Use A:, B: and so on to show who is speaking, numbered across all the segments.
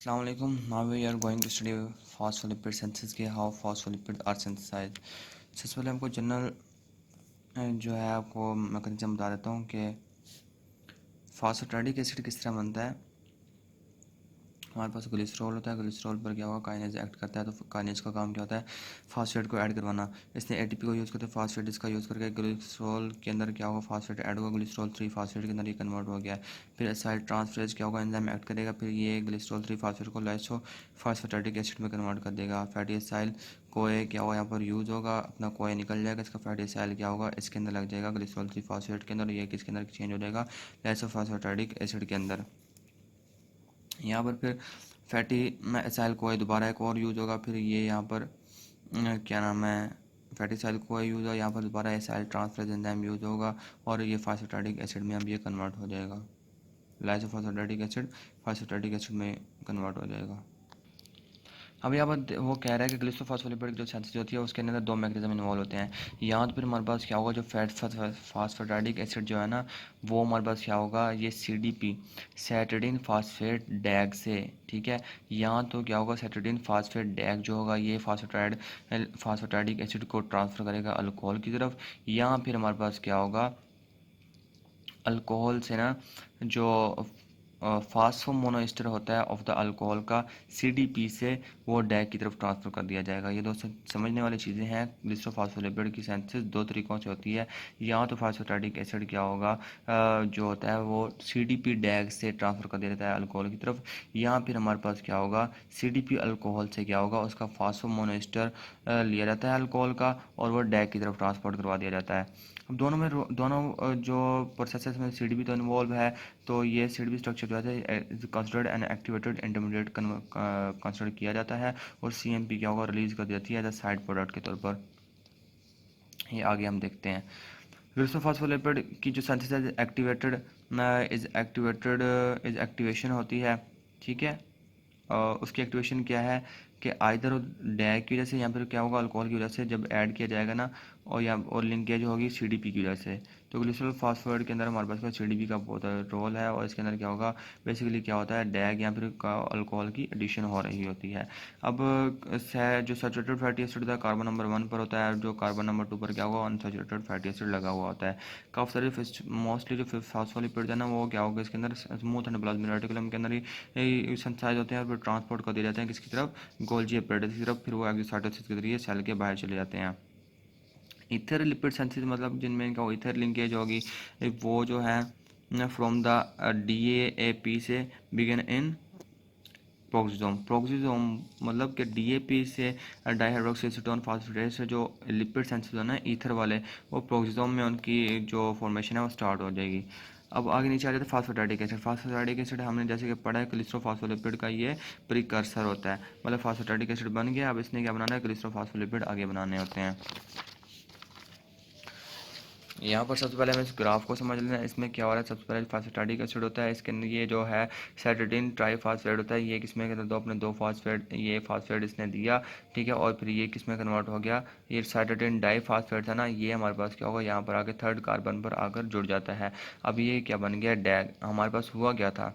A: Assalamu alaikum. Now we are going to study phospholipid synthesis के how phospholipids are synthesized. सबसे पहले हमको general जो है आपको मैकेनिज्म बता देता हूँ कि फॉस्फेटाडिक एसिड किस तरह बनता है। हमारे पास ग्लिसरॉल होता है, ग्लिसरॉल पर क्या होगा काइनेज एक्ट करता है, तो काइनेज का काम क्या होता है फास्फेट को ऐड करवाना। इसने एटीपी को यूज़ करते हैं, फास्फेट इसका यूज़ करके ग्लिसरॉल के अंदर क्या होगा फास्फेट ऐड होगा, ग्लिसरॉल 3 फास्फेट के अंदर ये कन्वर्ट हो गया है। फिर एसाइल ट्रांसफरेज क्या होगा एंजाइम एक्ट करेगा, फिर ये ग्लिसरॉल 3 फास्फेट को लाइसो फास्फेटाडिक एसिड में कन्वर्ट कर देगा। फैटी एसाइल कोए क्या होगा यहाँ पर यूज़ होगा, अपना कोए निकल जाएगा, इसका फैटी एसाइल क्या होगा इसके अंदर लग जाएगा ग्लिसरॉल 3 फास्फेट के अंदर, ये किसके अंदर चेंज हो जाएगा लाइसो फास्फेटाडिक एसिड के अंदर। यहाँ पर फिर फैटी एसाइल कोई दोबारा एक और यूज़ होगा, फिर ये यहाँ पर क्या नाम है फैटी एसाइल कोई यूज़ होगा, यहाँ पर दोबारा एसाइल ट्रांसफरेज एंजाइम यूज़ होगा और ये फास्फेटाडिक एसिड में अब ये कन्वर्ट हो जाएगा, लाइसोफॉस्फेटाडिक एसिड फास्फेटाडिक एसिड में कन्वर्ट हो जाएगा। अब यहाँ पर वो कह रहा है कि ग्लिसरोफॉस्फोलिपिड जो सिंथेसिस होती है उसके अंदर दो मैकेनिज्म इन्वॉल्व होते हैं। यहाँ तो फिर हमारे पास क्या होगा जो फैट फास्फेटाडिक एसिड जो है ना वो हमारे पास क्या होगा ये सीडीपी सेटिडिन फास्फेट डैग से, ठीक है। यहाँ तो क्या होगा सेटिडिन फास्फेट डैग जो होगा ये फास्फेटाडिक एसिड को ट्रांसफ़र करेगा अल्कोहल की तरफ। यहाँ फिर हमारे पास क्या होगा अल्कोहल से ना जो फास्फोमोनोएस्टर होता है ऑफ द अल्कोहल का सीडीपी से वो डैग की तरफ ट्रांसफ़र कर दिया जाएगा। ये दोस्तों समझने वाली चीज़ें हैं। ग्लिसरोफॉस्फोलिपिड की सिंथेसिस दो तरीक़ों से होती है। यहाँ तो फास्फेटाडिक एसिड क्या होगा जो होता है वो सीडीपी डैग से ट्रांसफ़र कर दिया जाता है अल्कोहल की तरफ। यहाँ फिर हमारे पास क्या होगा सीडीपी अल्कोहल से क्या होगा उसका फास्फोमोनोएस्टर लिया जाता है अल्कोहल का और वो डैग की तरफ ट्रांसपोर्ट करवा दिया जाता है। अब दोनों जो प्रोसेसेस में सीडीपी तो इन्वॉल्व है, तो ये सीडीपी स्ट्रक्चर जो है considered an activated intermediate consider किया जाता है और सीएमपी क्या होगा रिलीज कर देती है एज अ साइड प्रोडक्ट के तौर पर। ये आगे हम देखते हैं। ग्लिसरोफॉस्फोलिपिड की जो सिंथेसिस एक्टिवेटेड इज एक्टिवेशन होती है, ठीक है। उसकी एक्टिवेशन क्या है कि आइदर डैग की वजह से, यहाँ पर क्या होगा अल्कोहल की वजह से जब ऐड किया जाएगा ना, और यहाँ और लिंकेज होगी सीडीपी की वजह से। तो ग्लिसरॉल फास्फेट के अंदर हमारे पास सीडीपी का बहुत रोल है और इसके अंदर क्या होगा बेसिकली क्या होता है डैग या फिर अल्कोहल की एडिशन हो रही होती है। अब जो सैचुरेटेड फैटी एसिड होता है कार्बन नंबर 1 पर होता है, जो कार्बन नंबर 2 पर क्या होगा अनसैचुरेटेड फैटी एसिड लगा हुआ होता है। काफ़ी सारे मोस्टली जो फॉस्फोलिपिड है ना वो क्या होगा इसके अंदर स्मूथ एंड प्लाज्मिक रेटिकुलम के अंदर ही सिंथेसाइज होते हैं और फिर ट्रांसपोर्ट कर दिए जाते हैं किसकी तरफ गोल्जी एपेटाइटिस की तरफ, फिर वो एक्सोसाइटोसिस के जरिए सेल के बाहर चले जाते हैं। ईथर लिपिड सिंथेसिस मतलब जिनमें इनका ईथर लिंकेज होगी वो जो है फ्रॉम द डीएपी से बिगिन इन प्रोक्सिसोम। प्रोक्सिसोम मतलब कि डीएपी से डाइहाइड्रोक्सीएसीटोन फास्फेटेस से जो लिपिड सिंथेसिस है ईथर वाले वो प्रोक्सिसोम में उनकी जो फॉर्मेशन है वो स्टार्ट हो जाएगी। अब आगे नीचे आ जाते हैं फास्फेटाडिक एसिड। फास्फेटाडिक एसिड हमने जैसे कि पढ़ा है ग्लिसरोफॉस्फोलिपिड का ये प्रीकर्सर होता है, मतलब फास्फेटाडिक एसिड बन गया, अब इसने क्या बनाना है ग्लिसरोफॉस्फोलिपिड आगे बनाने होते हैं। यहाँ पर सबसे पहले हमें इस ग्राफ को समझ लेना है। इसमें क्या हो रहा है सबसे पहले फास्फेटाडिक एसिड होता है, इसके अंदर ये जो है सेटिडिन ट्राईफास्फेट होता है, ये किसमें के दो अपने दो फास्फेट ये फास्फेट इसने दिया, ठीक है। और फिर ये किसमें कन्वर्ट हो गया ये सेटिडिन डाईफास्फेट था ना, ये हमारे पास क्या होगा यहाँ पर आके थर्ड कार्बन पर आकर जुड़ जाता है। अब ये क्या बन गया डैग। हमारे पास हुआ क्या था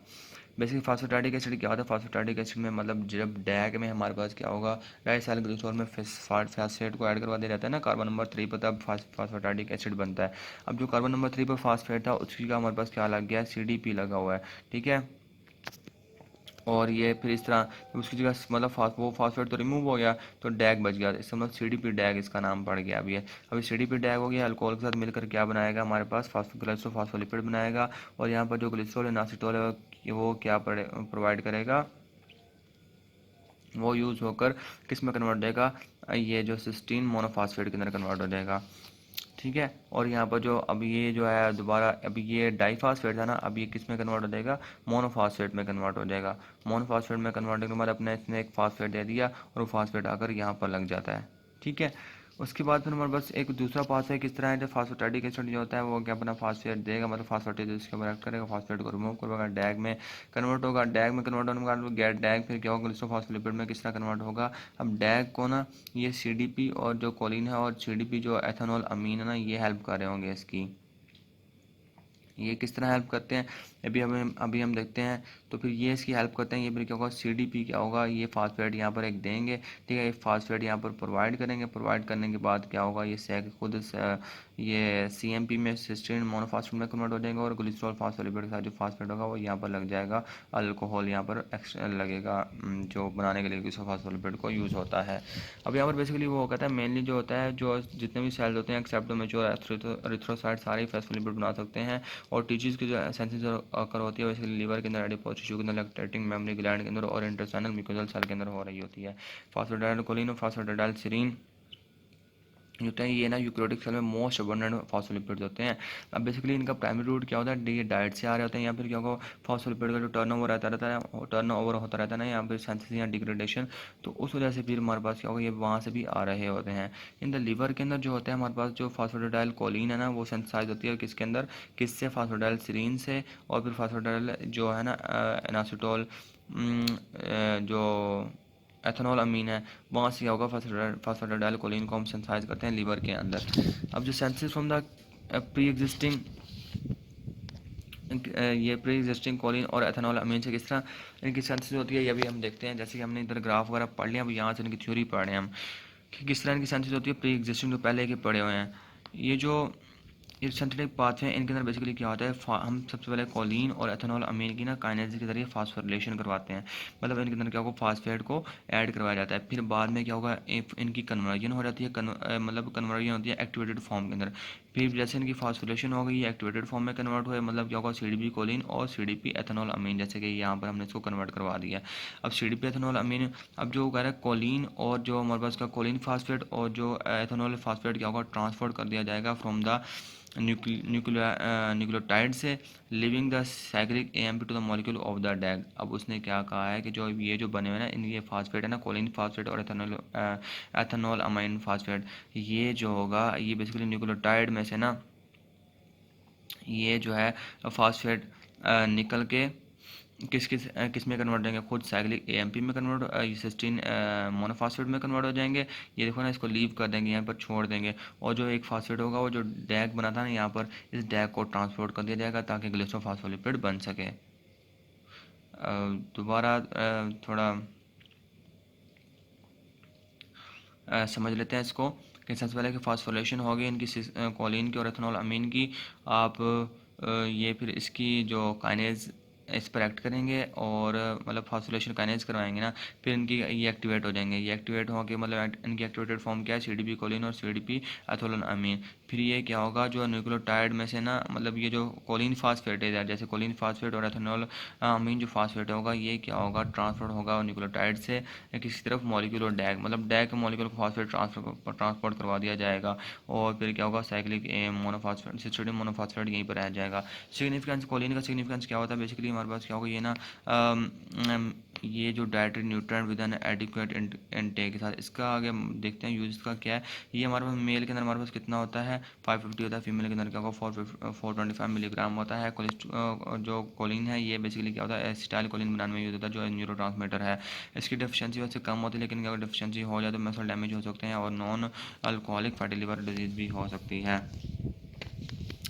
A: बेसिकली फास्फेटाडिक एसिड क्या होता है, फास्फेटाडिक एसिड में मतलब जब डैग में हमारे पास क्या होगा डाइसाइल ग्लिसरॉल में फास्फेट को ऐड करवा दिया जाता है ना कार्बन नंबर 3 पर, तब फास्फेटाडिक एसिड बनता है। अब जो कार्बन नंबर 3 पर फास्फेट था उसकी का हमारे पास क्या लग गया सीडीपी लगा हुआ है, ठीक है। और ये फिर इस तरह उसकी जगह मतलब वो फास्फेट तो रिमूव हो गया तो डैग बच गया, इससे मतलब सीडीपी डैग इसका नाम पड़ गया। अभी सीडीपी डैग हो गया, अल्कोहल के साथ मिलकर क्या बनाएगा हमारे पास ग्लिसरोफॉस्फोलिपिड बनाएगा। और यहाँ पर जो ग्लिसरॉल एनासिटोल है वो क्या प्रोवाइड करेगा, वो यूज़ होकर किस में कन्वर्ट हो जाएगा ये जो सिस्टीन मोनोफास्फेट के अंदर कन्वर्ट हो जाएगा, ठीक है। और यहाँ पर जो अब ये जो है दोबारा अभी ये डाईफास्फेट था ना, अब ये किस में कन्वर्ट हो जाएगा मोनोफास्फेट में कन्वर्ट हो जाएगा। मोनोफास्फेट में कन्वर्ट होने के बाद अपने इसने एक फास्फेट दे दिया और वो फास्फेट आकर यहाँ पर लग जाता है, ठीक है। उसके बाद फिर हमारे पास एक दूसरा पास है किस तरह है, जो फास्फेटाडिक एसिड जो होता है वो क्या अपना फास्फेट देगा, मतलब फास्फेट इसके ऊपर एक्ट करेगा, फास्फेट को रिमूव करेगा, डैग में कन्वर्ट होगा। डैग में कन्वर्ट होने के बाद गैर डैग फिर क्या होगा ग्लिसरोफॉस्फोलिपिड में किस तरह कन्वर्ट होगा। अब डैग को ना ये सीडीपी और जो कोलिन है और सीडीपी जो एथेनॉल अमीन है ना ये हेल्प कर रहे होंगे इसकी। ये किस तरह हेल्प करते हैं अभी हम देखते हैं। तो फिर ये इसकी हेल्प करते हैं। ये फिर क्या होगा, CDP क्या होगा, ये फास्फेट यहाँ पर एक देंगे, ठीक है। ये फास्फेट यहाँ पर प्रोवाइड करेंगे। प्रोवाइड करने के बाद क्या होगा, ये सैक खुद ये CMP में सिस्टीन मोनोफास्फेट में कन्वर्ट हो जाएगा और ग्लिसरॉल फास्फोलिपिड के साथ जो फास्फेट होगा वो यहाँ पर लग जाएगा। अल्कोहल यहाँ पर एक्स्ट्रा लगेगा, जो बनाने के लिए ग्लिसरॉल फास्फोलिपिड को यूज़ होता है। अब यहाँ पर बेसिकली वो कहता है मेनली जो होता है, जो जितने भी सेल्स होते हैं एक्सेप्ट मेच्योर एरिथ्रोसाइट सारे फास्फोलिपिड बना सकते हैं। और टीचर्स की जो सेंसिस अकर होती है बेसिकली लीवर के अंदर, एडिपोज टिश्यू के अंदर, लैक्टेटिंग मेमोरी ग्लैंड के अंदर और इंटेस्टाइनल म्यूकोजल सेल के अंदर हो रही होती है। फास्फोडाइलकोलिन और फास्फोडाइलसिरीन जो होता है ये ना यूकेरियोटिक सेल में मोस्ट अबंडेंट फॉस्फोलिपिड्स होते हैं। अब बेसिकली इनका प्राइमरी रूट क्या होता है, ये डाइट से आ रहे होते हैं, या फिर क्या होगा फॉस्फोलिपिड का जो टर्नओवर रहता है टर्नओवर होता रहता है ना, यहाँ पर सेंसिस या डिग्रेडेशन, तो उस वजह से फिर हमारे पास क्या होगा, ये वहाँ से भी आ रहे होते हैं। इन द लिवर के अंदर जो होता है हमारे पास जो फास्फोडाइल कोलिन है ना, वो सेंसाइज होती है किसके अंदर, किससे, फास्फोडाइल सीरीन से। और फिर फास्फोडाइल जो है ना एनासिटोल जो एथेनॉल अमीन है, वहाँ से क्या होगा फास्फोडाइल कोलिन को हम सेंसाइज करते हैं लिवर के अंदर। अब जो synthesis from the pre existing ये प्री एग्जिस्टिंग कोलिन और एथेनॉल अमीन से किस तरह इनकी सेंसिस होती है, ये भी हम देखते हैं। जैसे कि हमने इधर ग्राफ वगैरह पढ़ लिया, अब यहाँ से इनकी थ्योरी पढ़ रहे हैं हम कि किस तरह इनकी सेंसिस होती है प्री एग्जिस्टिंग, जो पहले के पढ़े हुए हैं। ये सिंथेटिक पाथवे इनके अंदर बेसिकली क्या होता है, हम सबसे पहले कोलिन और एथेनॉल अमीन की ना काइनेज के जरिए फास्फोरिलेशन करवाते हैं। मतलब इनके अंदर क्या होगा, फास्फेट को ऐड करवाया जाता है। फिर बाद में क्या होगा, इनकी कन्वर्जन हो जाती है, मतलब कन्वर्जन होती है एक्टिवेटेड फॉर्म के अंदर। फिर जैसे इनकी फास्फोरिलेशन हो गई, ये एक्टिवेटेड फॉर्म में कन्वर्ट हुए, मतलब क्या होगा CDP कोलिन और CDP एथेनॉल अमीन, जैसे कि यहाँ पर हमने इसको कन्वर्ट करवा दिया। अब CDP एथेनॉल अमीन, अब जो कह रहा है कोलिन और जो हमारे पास का कोलिन फास्फेट और जो एथेनॉल फास्फेट क्या होगा, ट्रांसफर कर दिया जाएगा फ्रॉम द न्यूक्लियोटाइड से, leaving the cyclic AMP to the molecule of the DAG. अब उसने क्या कहा है कि जो ये जो बने हुए ना इन ये फास्फेट है ना, कोलिन फास्फेट और एथेनॉल अमाइन फास्फेट, ये जो होगा ये बेसिकली न्यूक्लियोटाइड में से ना ये जो है फास्फेट निकल के किस में कन्वर्ट हो जाएंगे, खुद साइक्लिक AMP में कन्वर्ट, सिस्टीन मोनोफास्फेट में कन्वर्ट हो जाएंगे। ये देखो ना, इसको लीव कर देंगे, यहाँ पर छोड़ देंगे। और जो एक फास्फेट होगा वो जो डैग बना था ना यहाँ पर, इस डैग को ट्रांसपोर्ट कर दिया जाएगा ताकि ग्लिसरोफॉस्फोलिपिड बन सके। दोबारा थोड़ा समझ लेते हैं इसको कि सबसे पहले कि फास्फोरिलेशन होगी इनकी कोलिन की और एथेनॉल अमीन की। आप ये फिर इसकी जो काइनेज इस पर एक्ट करेंगे और मतलब फास्फोरिलेशन काइनेज करवाएंगे ना, फिर इनकी ये एक्टिवेट हो जाएंगे। ये एक्टिवेट होकर मतलब इनकी एक्टिवेटेड फॉर्म क्या है, CDP कोलिन और CDP एथेनॉल अमीन। फिर ये क्या होगा, जो न्यूक्लियोटाइड में से ना मतलब ये जो कोलिन फास्फेट है, जैसे कोलिन फास्फेट और एथेनॉल अमीन जो फास्फेट होगा, ये क्या होगा, ट्रांसफर होगा न्यूक्लियोटाइड से किसी तरफ मॉलिक्यूल और डैग, मतलब डैग के मॉलिक्यूल को फास्फेट ट्रांसपोर्ट करवा दिया जाएगा। और फिर क्या होगा, साइक्लिक मोनोफास्फेट सिस्टीन मोनोफास्फेट यहीं पर रह जाएगा। सिग्निफिकेंस कोलिन का सिग्निफिकेंस क्या होता है, बेसिकली हमारे पास क्या होगा, ये ना ये जो dietary nutrient with N adequate intake के साथ, इसका आगे देखते हैं यूज इसका क्या है। ये हमारे पास मेल के अंदर हमारे पास कितना होता है, 550 होता है। फीमेल के अंदर क्या होगा, 425 मिलीग्राम होता है। जो कोलिन है ये बेसिकली क्या होता है, एसिटाइल कोलिन बनाने में यूज होता है, जो न्यूरोट्रांसमीटर है। इसकी डेफिशिएंसी वैसे कम होती है, लेकिन अगर डेफिशिएंसी हो जाए तो मसल डैमेज हो सकते हैं और non alcoholic fatty liver disease भी हो सकती है।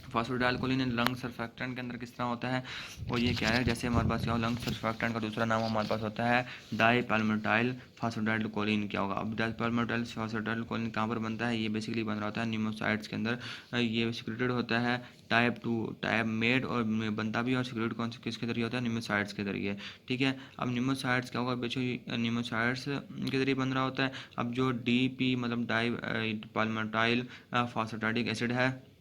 A: फास्फोडाइलकोलिन लंग सर्फेक्टेंट के अंदर किस तरह होता है, वो ये क्या है, जैसे हमारे पास क्या हो, लंग सर्फेक्टेंट का दूसरा नाम हमारे पास होता है डाईपैल्मिटाइल फास्फोडाइलकोलिन। क्या होगा, अब डाईपैल्मिटाइल फास्फोडाइलकोलिन कहाँ पर बनता है, ये बेसिकली बन रहा होता है न्यूमोसाइट्स के अंदर। ये सिक्रेटेड होता है टाइप 2 टाइप मेड और बनता भी, और सिक्रेट कौन से किसके जरिए होता है, न्यूमोसाइट्स के जरिए। ठीक है, अब न्यूमोसाइट्स क्या होगा, बेसिकली न्यूमोसाइट्स के जरिए बन रहा होता है। अब जो DP मतलब डाईपैल्मिटाइल फास्फोडाइलिक एसिड है,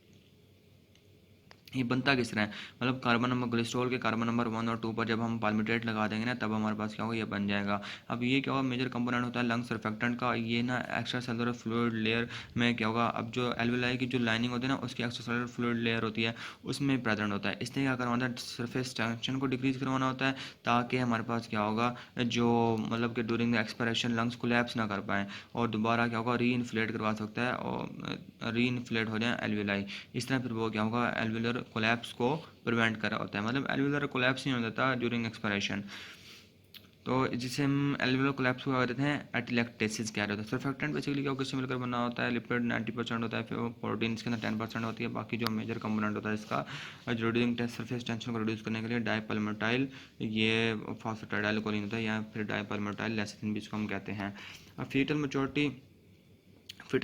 A: ये बनता किस तरह है, मतलब कार्बन नंबर ग्लिसरॉल के कार्बन नंबर 1 और 2 पर जब हम पाल्मिटेट लगा देंगे ना, तब हमारे पास क्या होगा, ये बन जाएगा। अब ये क्या होगा, मेजर कंपोनेंट होता है लंग सर्फेक्टेंट का। ये ना एक्स्ट्रा सेलुलर फ्लूइड लेयर में क्या होगा, अब जो एल्वेलाई की जो लाइनिंग होती है ना, उसकी एक्स्ट्रा सेलुलर फ्लूइड लेयर होती है, उसमें प्रेजेंट होता है। इसने क्या करवाना है, सरफेस टेंशन को डिक्रीज करवाना होता है, ताकि हमारे पास क्या होगा, जो मतलब कि during the expiration lungs collapse ना कर पाएँ और दोबारा क्या होगा, री इन्फ्लेट करवा सकता है और री इन्फ्लेट हो जाए एल्वेलाई। इस तरह फिर वो क्या होगा, एल्वेलर कोलैप्स को प्रिवेंट कर रहा होता है, मतलब एल्वेलर कोलैप्स नहीं हो जाता ड्यूरिंग एक्सपायरेशन। तो जिसे हम एल्वियोलर कोलैप्स हुआ कहते हैं एटिलेक्टेसिस कह रहे होते हैं। सर्फेक्टेंट बेसिकली क्या किससे मिलकर बना होता है, लिपिड 90% होता है, फिर प्रोटीन इसके अंदर 10% होती है, बाकी जो मेजर कंपोनेंट होता है इसका रिड्यूसिंग सरफेस टेंशन को रिड्यूस करने के लिए डाइपल्मेटाइल ये फास्फेटाइलकोलिन होता है, या फिर डाइपल्मेटाइल लेसिथिन भी इसको हम कहते हैं। अब फीटल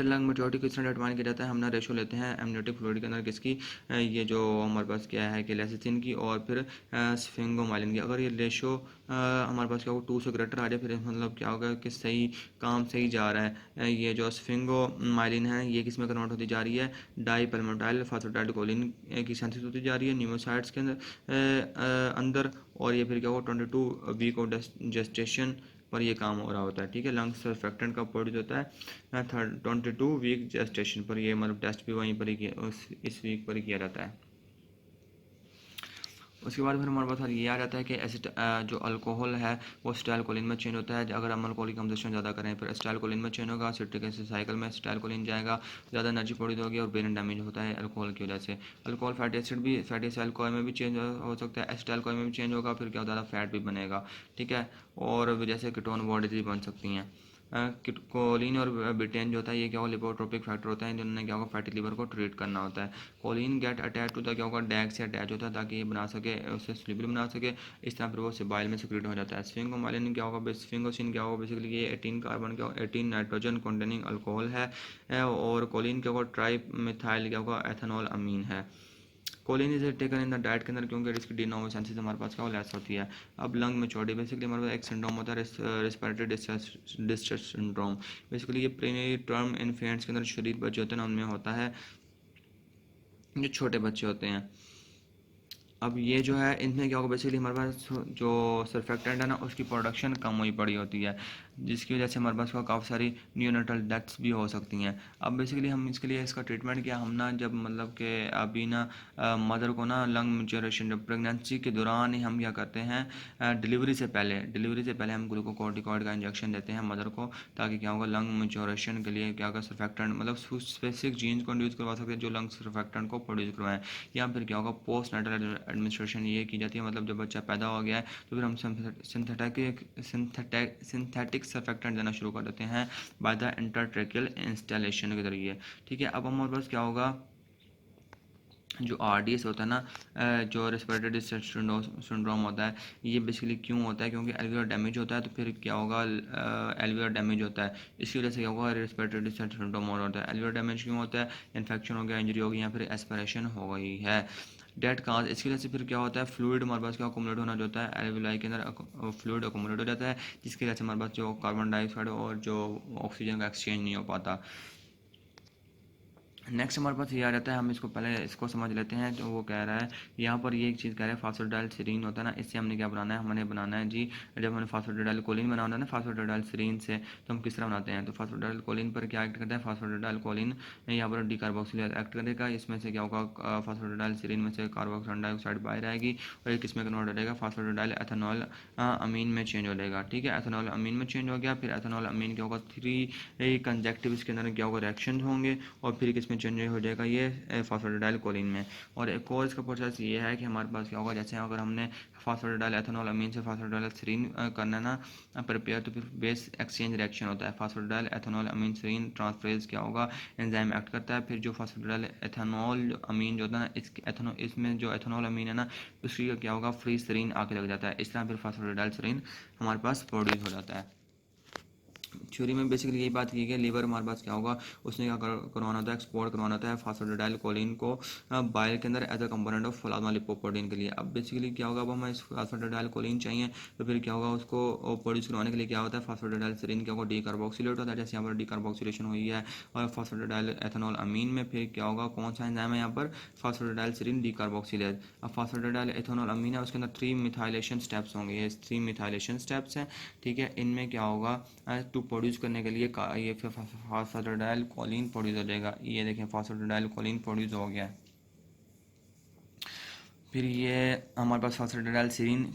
A: लंग मेच्योरिटी किस तरह डिटरमाइन किया जाता है, हम ना रेशो लेते हैं एमनियोटिक फ्लूइड के अंदर किसकी, ये जो हमारे पास क्या है कि लेसिथिन की और फिर स्फिंगोमाइलिन की। अगर ये रेशो हमारे पास क्या होगा 2 से ग्रेटर आ जाए, फिर मतलब क्या होगा कि सही काम सही जा रहा है। ये जो स्फिंगोमाइलिन है ये किस में कन्वर्ट होती जा रही है, डाइपल्मेटाइल फास्फेटाइलकोलिन की सिंथेसिस होती जा रही है न्यूमोसाइट्स के अंदर, और ये फिर क्या होगा 22 वीक ऑफ जेस्टेशन पर ये काम हो रहा होता है। ठीक है, लंग सर्फेक्टेंट का प्रोड्यूस होता है 22 वीक जेस्टेशन पर, ये मतलब टेस्ट भी वहीं पर ही किया, इस वीक पर ही किया जाता है। उसके बाद फिर हमारे पास ये आ जाता है कि जो अल्कोहल है वो एसिटाइलकोलिन में चेंज होता है। अगर हम अल्कोहल की कंजप्शन ज़्यादा करें फिर एसिटाइलकोलिन में चेंज होगा, सिट्रिक एसिड साइकिल में एसिटाइलकोलिन जाएगा, ज़्यादा एनर्जी प्रोड्यूस होगी और ब्रेन डैमेज होता है अल्कोहल की वजह से। अल्कोहल फैटी एसिड भी फैटी एसिड कोई में भी चेंज हो सकता है, एसिटाइल कोई में भी चेंज होगा, फिर क्या ज़्यादा फैट भी बनेगा। ठीक है, और जैसे कीटोन बॉडीज भी बन सकती हैं। कोलिन और बिटेन जो होता है ये क्या होगा लिपोट्रोपिक फैक्टर होता है, जिन्होंने क्या होगा फैटी लिवर को ट्रीट करना होता है। Choline get attach to the क्या होगा डैग से अटैच होता है ताकि ये बना सके उसे स्लिबल बना सके, इस तरह फिर वो सिबाइल में सिक्रेट हो जाता है। स्फिंगोमाइलिन क्या होगा, स्फिंगोसिन क्या होगा बेसिकली ये 18 कार्बन क्या होगा 18 नाइट्रोजन कंटेनिंग अल्कोहल है, और कोलिन क्या होगा ट्राई मिथाइल क्या होगा एथेनॉल अमीन है। Choline is taken in the diet के अंदर क्योंकि इसकी डिनोवोसेंसिस हमारे पास क्या लेस होती है। अब लंग मेच्योरिटी बेसिकली हमारे पास एक सिंड्रोम होता है रेस्पिरेटरी डिस्ट्रेस सिंड्रोम। बेसिकली ये प्री टर्म इन्फेंट्स के अंदर शरीर बच्चे होते हैं ना उनमें होता है, जो छोटे बच्चे होते हैं। अब ये जो है इनमें क्या होगा बेसिकली हमारे पास जो सर्फेक्टेंट है ना उसकी प्रोडक्शन कम हुई पड़ी होती है, जिसकी वजह से हमारे पास काफ़ी सारी न्यूनेटल डेथ्स भी हो सकती हैं। अब बेसिकली हम इसके लिए इसका ट्रीटमेंट क्या, हम ना जब मतलब कि अभी ना मदर को ना लंग मैच्योरेशन जब प्रेगनेंसी के दौरान ही हम क्या करते हैं डिलीवरी से पहले हम ग्लूकोकॉर्टिकॉइड का इंजेक्शन देते हैं मदर को, ताकि क्या होगा लंग मैच्योरेशन के लिए क्या होगा सर्फेक्टेंट मतलब स्पेसिफिक जीन्स को इंड्यूस करवा सकते हैं जो लंग सर्फेक्टेंट को प्रोड्यूस करवाएं। या फिर क्या होगा पोस्ट नाइटल एडमिनिस्ट्रेशन ये की जाती है, मतलब जब बच्चा पैदा हो गया है तो फिर हम सिंथेटिक सर्फेक्टेंट देना शुरू कर देते हैं बाय द इंटरट्रेकियल इंस्टॉलेशन के जरिए। ठीक है, अब हमारे पास क्या होगा जो RDS होता है ना जो रेस्पिरेटरी डिस्ट्रेस सिंड्रोम होता है, ये बेसिकली क्यों होता है, क्योंकि एल्वियोलर डैमेज होता है, तो फिर क्या होगा एल्वियोलर डैमेज होता है, इसकी वजह से क्या होगा रेस्पिरेटरी डिस्ट्रेस सिंड्रोम होता है। एल्वियोलर डैमेज क्यों होता है, इन्फेक्शन हो गया, इंजरी हो गई या फिर एस्पिरेशन हो गई है, डेट काज। इसकी वजह से फिर क्या होता है फ्लूइड हमारे पास क्या अकोमोडेट होना जो होता है एल्वियोलाई के अंदर फ्लूइड अकोमोडेट हो जाता है, जिसकी वजह से हमारे पास जो कार्बन डाइऑक्साइड और जो ऑक्सीजन का एक्सचेंज नहीं हो पाता। नेक्स्ट हमारे पास ये आ जाता है, हम इसको पहले इसको समझ लेते हैं। तो वो कह रहा है यहाँ पर ये एक चीज़ कह रहा है फास्फोडाइलसिरीन होता है ना, इससे हमने क्या बनाना है, हमने बनाना है जी जब हमने फास्फोडाइलकोलिन बनाना है ना फास्फोडाइलसिरीन से, तो हम किस तरह बनाते हैं। तो फास्फोडाइलकोलिन पर क्या एक्ट करता है, फास्फोडाइलकोलिन यहाँ पर डीकार्बोक्सिल एक्ट करेगा, इसमें से क्या होगा फास्फोडाइलसिरीन में से कार्बन डाइऑक्साइड बाहर आएगी और एक इसमें कन्वर्ट हो जाएगा फास्फोडाइल एथेनॉल अमीन में चेंज हो जाएगा। ठीक है, एथेनॉल अमीन में चेंज हो गया, फिर एथेनॉल अमीन क्या होगा 3 कंजेक्टिव इसके अंदर क्या होगा रिएक्शन होंगे, और फिर किसमें चेंज हो जाएगा ये फास्फोडाइलकोलिन में। और एक और इसका प्रोसेस ये है कि हमारे पास क्या होगा, जैसे अगर हमने फास्फोडाइल एथेनॉल अमीन से फास्फोडाइलसिरीन करना है ना प्रिपेयर, तो फिर बेस एक्सचेंज रिएक्शन होता है, फास्फोडाइल एथेनॉल अमीन सीरीन ट्रांसफरेज क्या होगा एंजाइम एक्ट करता है, फिर जो फास्फोडाइल एथेनॉल अमीन जो होता है ना इसमें जो एथेनॉल अमीन है ना उसकी क्या होगा फ्री सीरीन आके लग जाता है, इस तरह फिर फास्फोडाइल सीरीन हमारे पास प्रोड्यूस हो जाता है। थ्योरी में बेसिकली यही बात की गई, लीवर हमारे पास क्या होगा उसने क्या करवाना होता है एक्सपोर्ट करवाना होता है फास्फोडाइलकोलिन को बाइल के अंदर as a component of plasma lipoprotein के लिए। अब बेसिकली क्या होगा, अब हमें फास्फोडाइलकोलिन चाहिए तो फिर क्या होगा उसको प्रोड्यूस करवाने के लिए क्या होता है फास्फोडाइलसिरीन क्या होगा डीकार्बोक्सिलेट होता है, जैसे यहाँ पर डीकार्बोक्सिलेशन हुई है और फास्फोडाइल एथेनॉल अमीन में फिर क्या होगा कौन सा एंजाइम है यहाँ पर फास्फोडाइलसिरीन डीकार्बोक्सिलेज। अब फास्फोडाइल एथेनॉल अमीन है उसके अंदर 3 मिथाइलेशन स्टेप्स होंगे, ये 3 मिथाइलेशन स्टेप्स हैं। ठीक है, इनमें क्या होगा टू प्रोड्यूस करने के लिए ये फिर फास्फोडाइल कोलिन प्रोड्यूस हो जाएगा, ये देखें फास्फोडाइल कोलिन प्रोड्यूस हो गया। फिर ये हमारे पास फास्फोडाइल सीरीन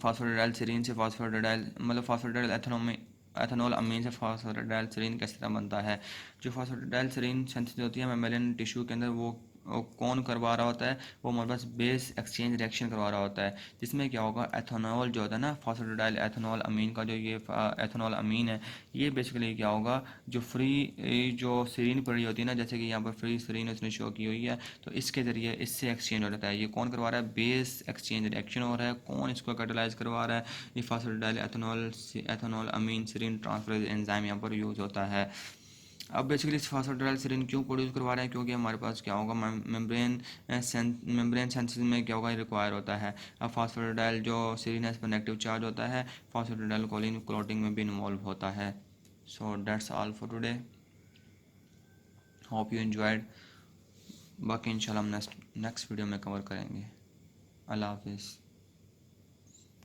A: से फास्फोडाइल मतलब फास्फोडाइल एथेनॉल अमीन से फास्फोडाइल सीरीन किस तरह बनता है। जो फास्फोडाइल सीरीन सिंथेसिस होती है मेमेलियन टिश्यू के अंदर वो कौन करवा रहा होता है, वो हमारे पास बेस एक्सचेंज रिएक्शन करवा रहा होता है, जिसमें क्या होगा, एथेनॉल जो होता है ना, फास्फेटोडाइल एथेनॉल अमीन का जो ये एथेनॉल अमीन है, ये बेसिकली क्या होगा, जो जो सीरीन पड़ी होती है ना, जैसे कि यहाँ पर फ्री सीरीन उसने शो की हुई है, तो इसके ज़रिए इससे एक्सचेंज हो जाता है। ये कौन करवा रहा है, बेस एक्सचेंज रिएक्शन हो रहा है, कौन इसको कैटालाइज करवा रहा है, ये फास्फेटोडाइल एथेनॉल अमीन सीरीन ट्रांसफरेज एंजाइम यहाँ पर यूज़ होता है। अब बेसिकली फास्फोडाइल सीरीन क्यों प्रोड्यूस करवा रहे हैं, क्योंकि हमारे पास क्या होगा, मेम्ब्रेन सेंसिस में क्या होगा, रिक्वायर होता है। अब फास्फोडाइल जो सीरीन है इस पर नेगेटिव चार्ज होता है, फास्फोडाइल कोलिन क्लॉटिंग में भी इन्वॉल्व होता है। So that's all for today, hope you enjoyed. बाकी इंशाल्लाह हम नेक्स्ट वीडियो में कवर करेंगे। अल्लाह हाफिज़।